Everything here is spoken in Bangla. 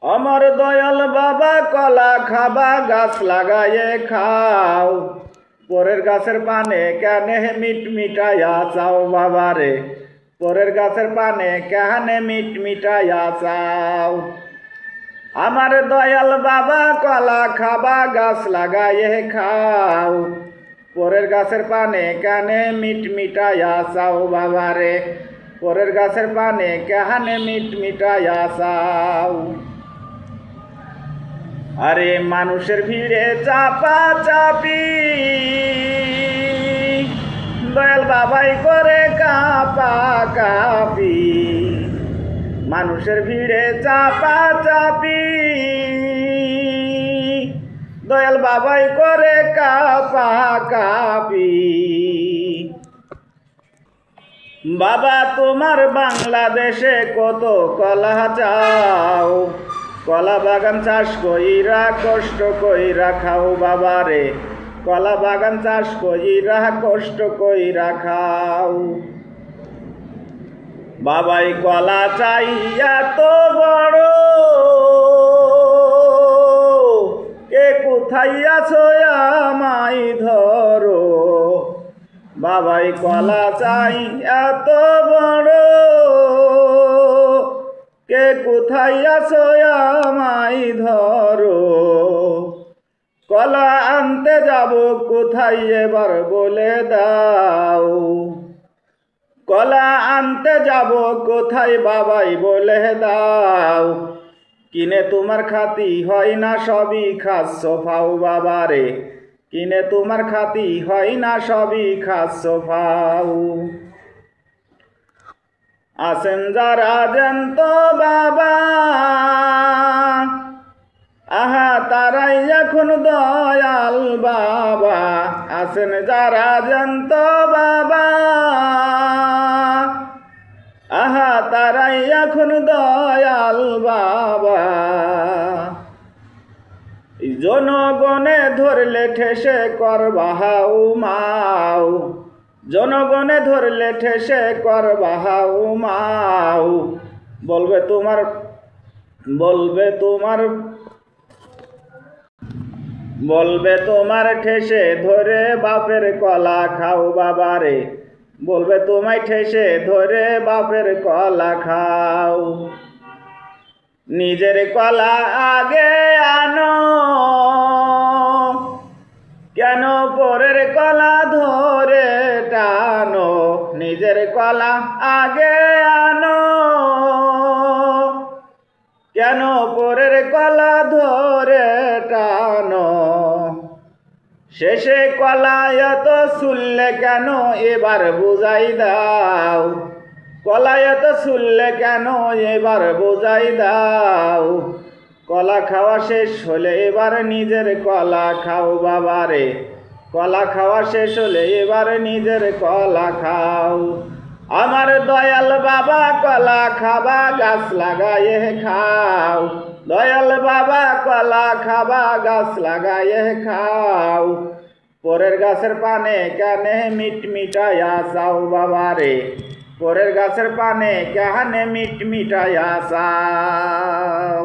আমার দয়াল বাবা কলা খাবা গাছ লাগায়ে খাও, পরের গাছের পানে কেনে মিট মিটাইয়া চাও বাবারে, পরের গাছের পানে কেনে মিট মিটাইয়া চাও। আমার দয়াল বাবা কলা খাবা গাছ লাগায়ে খাও, পরের গাছের পানে কেনে মিট মিটাইয়া চাও বাবারে, পরের গাছের পানে কেহানে মিট মিটাইয়া চাও। আরে মানুষের ভিড়ে চাপা চাপি দয়াল বাবাই করে কাপা কাপি, মানুষের ভিড়ে চাপা চাপি দয়াল বাবাই করে কাপা কাপি। বাবা তোমার বাংলাদেশে কত কলা চাও, কলা বাগান চাষ কইরা কষ্ট কইরা খাও বাবারে, কলা বাগান চাষ কইরা কষ্ট কইরা খাও। বাবাই কলা চাইয়া তো বড়, কে কোথায় আছো আমায় ধরো, বাবাই কলা চাইয়া তো বড়, কে কোথায় আছো আমায় ধরো। কলা আনতে যাব কোথায় এবার বলে দাও, কলা আনতে যাব কোথায় বাবাই বলে দাও। কিনে তোমার খাতি হয় না সবই খাচ্ছ ফাও বাবারে, কিনে তোমার খাতি হয় না সবই খাচ্ছ ফাও। আছেন যারা জ্যান্ত বাবা, আহা তারাই এখন দয়াল বাবা, আছেন যারা জ্যান্ত বাবা, আহা তারাই এখন দয়াল বাবা। জনগণে ধরলে ঠেসে করবা হাউ মাও, জনগণে ধরলে ঠেসে করবা হাউ মাও। বলবে তোমার বলবে তোমার ঠেসে ধরে বাপের কলা খাও বাবারে, বলবে তোমায় ঠেসে ধরে বাপের কলা খাও। নিজের কলা আগে আনো, কেন পরের কলা ধরে টানো, নিজের কলা আগে আনো, কেন পরের কলা ধরে টানো। শেষে কলা এত শুনলে কেন এবার বুঝাই দাও, কলা এত শুনলে কেন এবার বুঝাই দাও। কলা খাওয়া শেষ হলে এবার নিজের কলা খাও বাবারে, কলা খাওয়া শেষ হলে এবার নিজের কলা খাও। আমার দয়াল বাবা কলা খাবা গাছ লাগায়ে খাও, দয়াল বাবা কলা খাবা গাছ লাগায়ে খাও। পরের গাছের পানে কেনে মিট মিটাইয়া চাও বাবারে, পরের গাছের পানে কেহানে মিট মিটাইয়া চাও।